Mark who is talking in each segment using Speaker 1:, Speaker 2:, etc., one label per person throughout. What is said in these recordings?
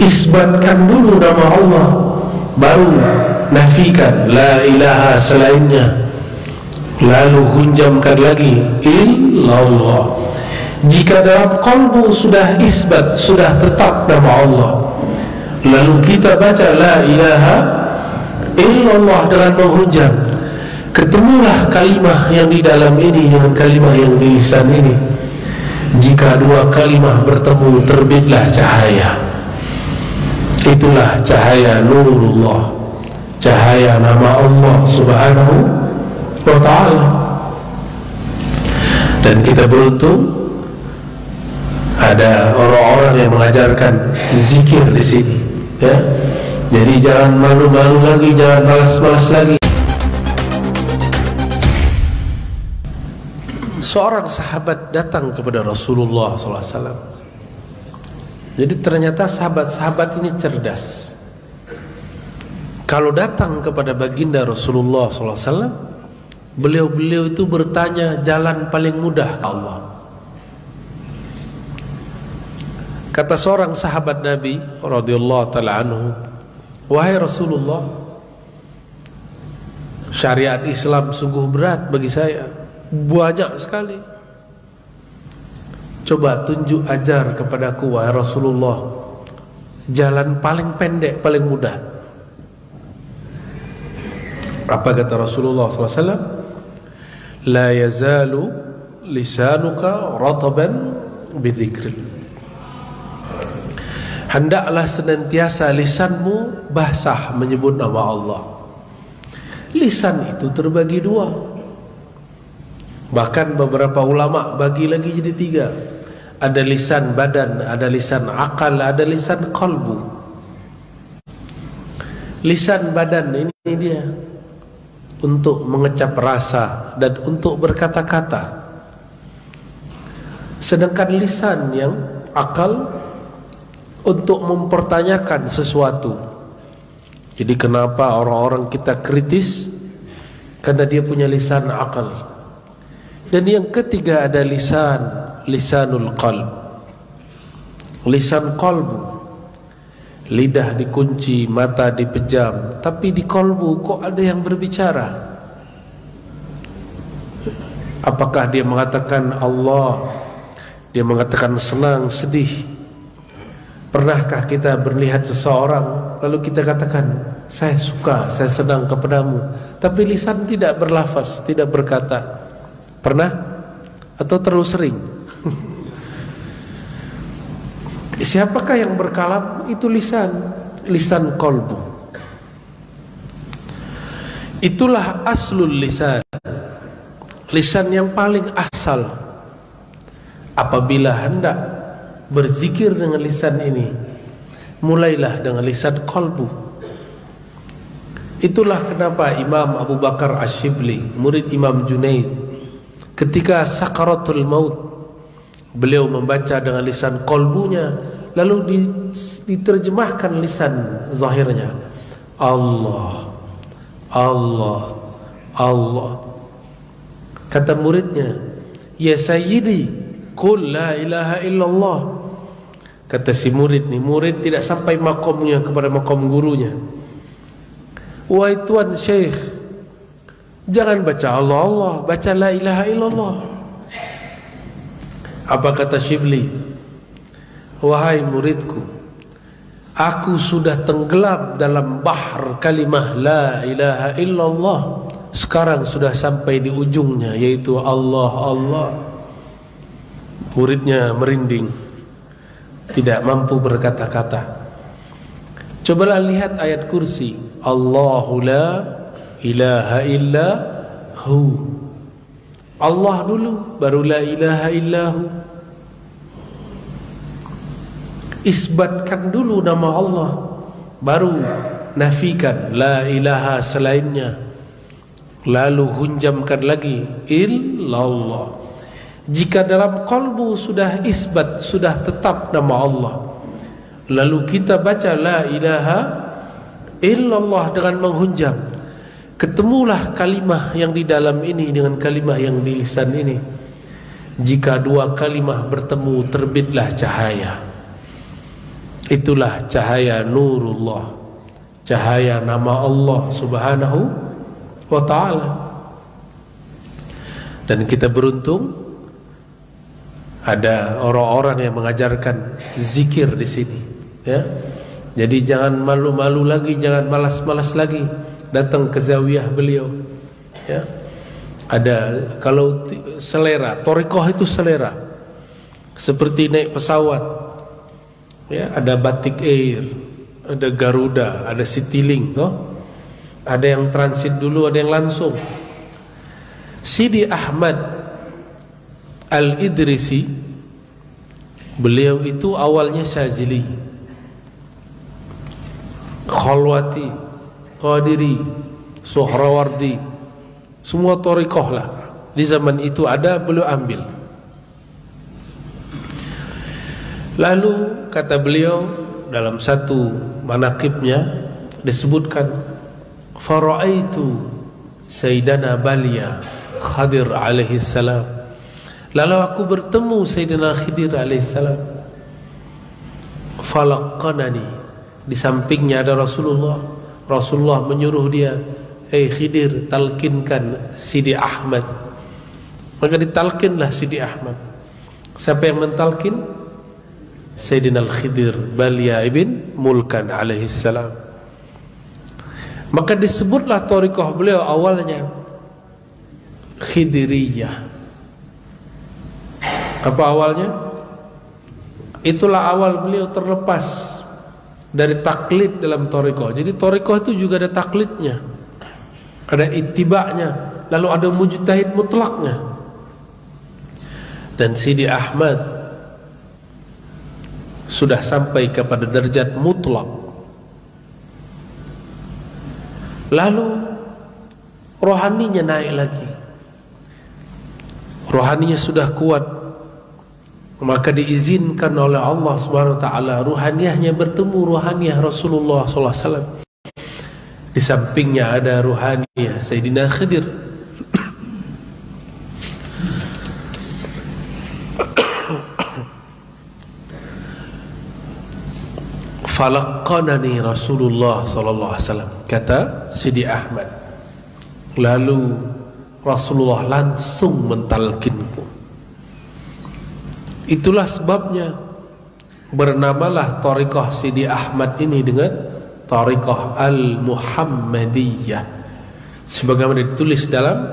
Speaker 1: Isbatkan dulu nama Allah, baru nafikan la ilaha selainnya, lalu hunjamkan lagi illallah. Jika dalam qalbu sudah isbat, sudah tetap nama Allah, lalu kita baca la ilaha illallah dengan menghunjam, ketemulah kalimah yang di dalam ini dengan kalimah yang di lisan ini. Jika dua kalimah bertemu, terbitlah cahaya. Itulah cahaya nurullah, cahaya nama Allah subhanahu wa ta'ala. Dan kita beruntung ada orang-orang yang mengajarkan zikir di sini, ya. Jadi jangan malu-malu lagi, jangan malas-malas lagi. Seorang sahabat datang kepada Rasulullah SAW. Jadi ternyata sahabat-sahabat ini cerdas. Kalau datang kepada baginda Rasulullah SAW, beliau-beliau itu bertanya jalan paling mudah ke Allah. Kata seorang sahabat Nabi radhiyallahu ta'ala anhu, wahai Rasulullah, syariat Islam sungguh berat bagi saya, banyak sekali. Coba tunjuk, ajar kepadaku wahai Rasulullah, jalan paling pendek, paling mudah. Apa kata Rasulullah SAW? La yazalu lisanuka rataban bidzikril. Hendaklah senantiasa lisanmu basah menyebut nama Allah. Lisan itu terbagi dua. Bahkan beberapa ulama bagi lagi jadi tiga. Ada lisan badan, ada lisan akal, ada lisan qalbu. Lisan badan ini dia untuk mengecap rasa dan untuk berkata-kata. Sedangkan lisan yang akal untuk mempertanyakan sesuatu. Jadi kenapa orang-orang kita kritis? Karena dia punya lisan akal. Dan yang ketiga ada lisanul qalb, lisan qalbu. Lidah dikunci, mata dipejam, tapi di qalbu kok ada yang berbicara. Apakah dia mengatakan Allah, dia mengatakan senang, sedih? Pernahkah kita melihat seseorang lalu kita katakan saya suka, saya senang kepadamu, tapi lisan tidak berlafaz, tidak berkata? Pernah? Atau terlalu sering? Siapakah yang berkalam? Itu lisan qalbu. Itulah aslul lisan, lisan yang paling asal. Apabila hendak berzikir dengan lisan ini, mulailah dengan lisan qalbu. Itulah kenapa Imam Abu Bakar Ash-Shibli, murid Imam Junaid, ketika sakaratul maut, beliau membaca dengan lisan qalbunya, lalu diterjemahkan lisan zahirnya. Allah, Allah, Allah. Kata muridnya, ya sayyidi, qul la ilaha illallah. Kata si murid ni, murid tidak sampai makomnya kepada makom gurunya. Wahai tuan syekh, jangan baca Allah Allah, baca la ilaha illallah. Apa kata Shibli? Wahai muridku, aku sudah tenggelam dalam bahr kalimah la ilaha illallah. Sekarang sudah sampai di ujungnya, yaitu Allah Allah. Muridnya merinding, tidak mampu berkata-kata. Cobalah lihat ayat kursi, Allahu la ilaha illa hu. Allah dulu, baru la ilaha illahu. Isbatkan dulu nama Allah, baru nafikan la ilaha selainnya, lalu hunjamkan lagi illallah. Jika dalam qalbu sudah isbat, sudah tetap nama Allah, lalu kita baca la ilaha illallah dengan menghunjam, ketemulah kalimah yang di dalam ini dengan kalimah yang di lisan ini. Jika dua kalimah bertemu, terbitlah cahaya. Itulah cahaya nurullah, cahaya nama Allah subhanahu wa ta'ala. Dan kita beruntung ada orang-orang yang mengajarkan zikir di sini, ya. Jadi jangan malu-malu lagi, jangan malas-malas lagi datang ke zawiyah beliau, ya. Ada, kalau selera, thariqah itu selera, seperti naik pesawat, ya. Ada Batik Air, ada Garuda, ada Citylink, toh. Ada yang transit dulu, ada yang langsung. Sidi Ahmad Al-Idrisi, beliau itu awalnya Syazili, Khalwati, Qadiri, Suhrawardi, semua thariqah lah. Di zaman itu ada, beliau ambil. Lalu kata beliau dalam satu manaqibnya disebutkan, fara'aitu Sayyidana Balia Khadir alaihi salam. Lalu aku bertemu Sayyidina Khidir alaihissalam. Falaqanani, di sampingnya ada Rasulullah. Rasulullah menyuruh dia, "Hei Khidir, talkinkan Sidi Ahmad." Maka ditalkinlah Sidi Ahmad. Siapa yang mentalkin? Sayyidina Khidir Balia ibn Mulkan alaihissalam. Maka disebutlah thariqah beliau awalnya Khidiriyah. Apa awalnya? Itulah awal beliau terlepas dari taklid dalam thariqah. Jadi thariqah itu juga ada taklidnya, ada ittiba'nya, lalu ada mujtahid mutlaknya. Dan Sidi Ahmad sudah sampai kepada derajat mutlak. Lalu rohaninya naik lagi, rohaninya sudah kuat. Maka diizinkan oleh Allah Subhanahu wa taala ruhaniyahnya bertemu ruhaniyah Rasulullah sallallahu alaihi wasallam. Di sampingnya ada ruhaniyah Sayyidina Khidir. Falaqanani Rasulullah sallallahu alaihi wasallam, kata Sidi Ahmad. Lalu Rasulullah langsung mentalkinku. Itulah sebabnya bernamalah thariqah Sidi Ahmad ini dengan thariqah Al-Muhammadiyah, sebagaimana ditulis dalam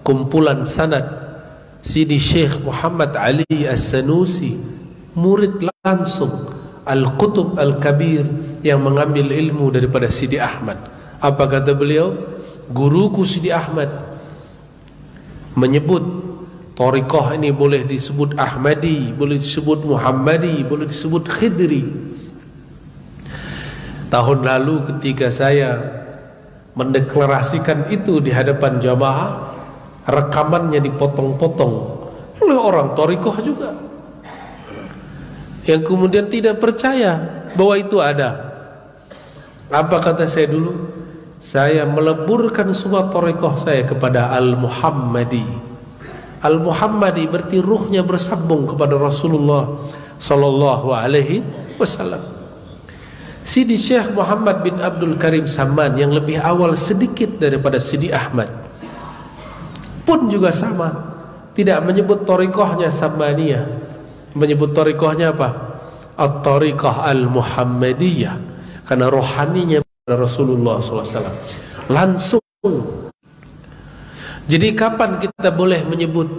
Speaker 1: kumpulan sanad Sidi Syekh Muhammad Ali As-Sanusi, murid langsung Al-Qutub Al-Kabir yang mengambil ilmu daripada Sidi Ahmad. Apa kata beliau? Guruku Sidi Ahmad menyebut thariqah ini boleh disebut Ahmadi, boleh disebut Muhammadi, boleh disebut Khidri. Tahun lalu ketika saya mendeklarasikan itu di hadapan jamaah, rekamannya dipotong-potong oleh orang thariqah juga, yang kemudian tidak percaya bahwa itu ada. Apa kata saya dulu? Saya meleburkan semua thariqah saya kepada Al-Muhammadi. Al-Muhammadi berarti ruhnya bersambung kepada Rasulullah sallallahu alaihi wasallam. Sidi Syekh Muhammad bin Abdul Karim Saman yang lebih awal sedikit daripada Sidi Ahmad pun juga sama, tidak menyebut thariqahnya Samaniyah, menyebut thariqahnya apa? At-Thariqah Al-Muhammadiyah, karena rohaninya Rasulullah sallallahu alaihi wasallam langsung. Jadi kapan kita boleh menyebut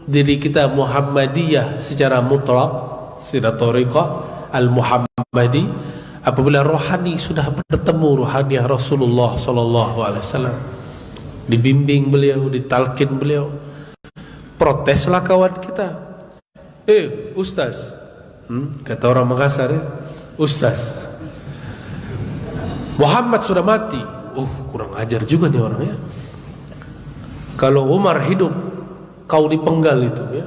Speaker 1: diri kita Muhammadiyah secara mutlak, secara thariqah Al-Muhammadi? Apabila rohani sudah bertemu rohaniah Rasulullah sallallahu alaihi wasallam, dibimbing beliau, ditalkin beliau. Proteslah kawan kita. Ustaz, kata orang Makassar, Ustaz, Muhammad sudah mati. Kurang ajar juga nih orang, ya. Kalau Umar hidup, kau dipenggal itu, ya.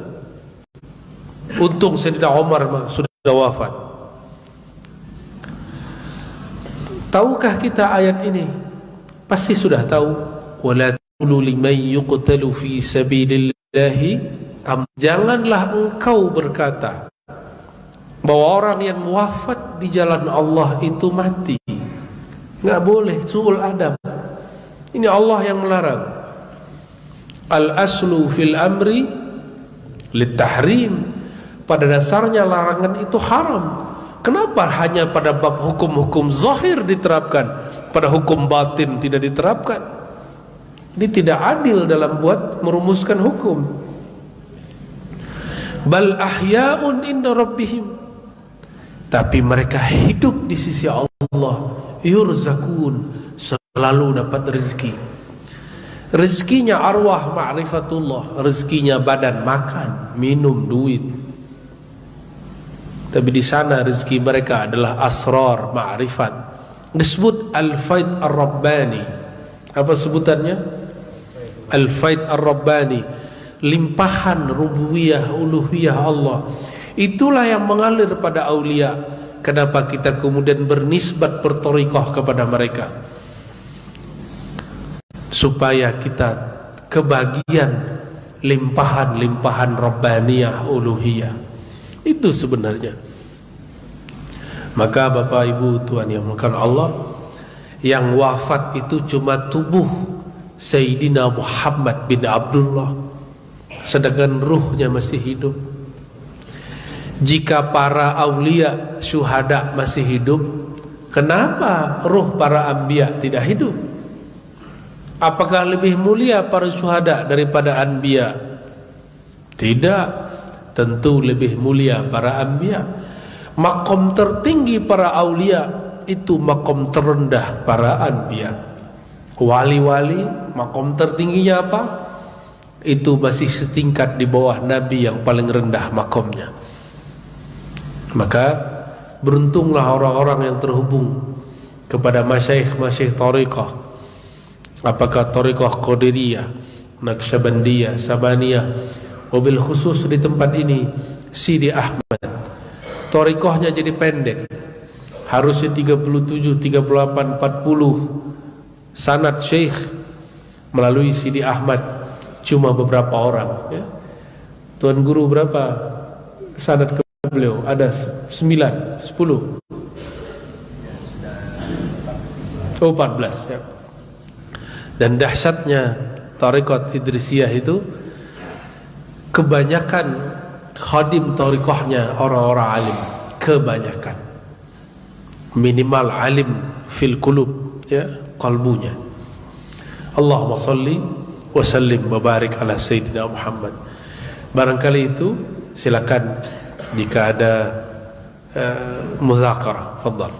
Speaker 1: Untung Sayyidina Umar sudah wafat. Tahukah kita ayat ini? Pasti sudah tahu. Wala taqulu liman yuqtalu fi sabilillahi. Janganlah engkau berkata bahwa orang yang wafat di jalan Allah itu mati. Nggak boleh, su'ul adab. Ini Allah yang melarang. Al-aslu fil amri litahrim. Pada dasarnya larangan itu haram. Kenapa hanya pada bab hukum-hukum zahir diterapkan, pada hukum batin tidak diterapkan? Ini tidak adil dalam buat merumuskan hukum. Bal ahya'un inda rabbihim, tapi mereka hidup di sisi Allah. Yurzakun, selalu dapat rezeki. Rezekinya arwah ma'rifatullah, rezekinya badan makan, minum, duit. Tapi di sana rezeki mereka adalah asrar ma'rifat. Disebut al-faid ar-rabbani. Apa sebutannya? Al-faid ar-rabbani, limpahan rububiyah uluhiyah Allah. Itulah yang mengalir pada aulia. Kenapa kita kemudian bernisbat bertorikoh kepada mereka? Supaya kita kebagian limpahan-limpahan rabbaniyah uluhiyah. Itu sebenarnya. Maka Bapak Ibu Tuhan yang dimuliakan Allah, yang wafat itu cuma tubuh Sayyidina Muhammad bin Abdullah, sedangkan ruhnya masih hidup. Jika para aulia syuhada masih hidup, kenapa ruh para anbiya tidak hidup? Apakah lebih mulia para syuhada daripada anbiya? Tidak, tentu lebih mulia para anbiya. Makom tertinggi para aulia itu makom terendah para anbiya. Wali-wali makom tertingginya apa? Itu masih setingkat di bawah nabi yang paling rendah makomnya. Maka beruntunglah orang-orang yang terhubung kepada masyaikh-masyaikh thariqah. Apakah thariqah Qadiriyah, Naqsyabandiyah, Sabaniyah, mobil khusus di tempat ini Sidi Ahmad. Thariqahnya jadi pendek, harusnya 37, 38, 40 sanad syekh melalui Sidi Ahmad cuma beberapa orang, ya. Tuan guru berapa sanad ke beliau? Ada 9, 10, 14, ya. Dan dahsyatnya thariqat Idrisiyah itu, kebanyakan khadim thariqahnya orang-orang alim, kebanyakan. Minimal alim fil qulub, ya, qalbunya. Allahumma salli wa sallim wa barik ala Sayyidina Muhammad. Barangkali itu silakan jika ada muzakarah, fadhal.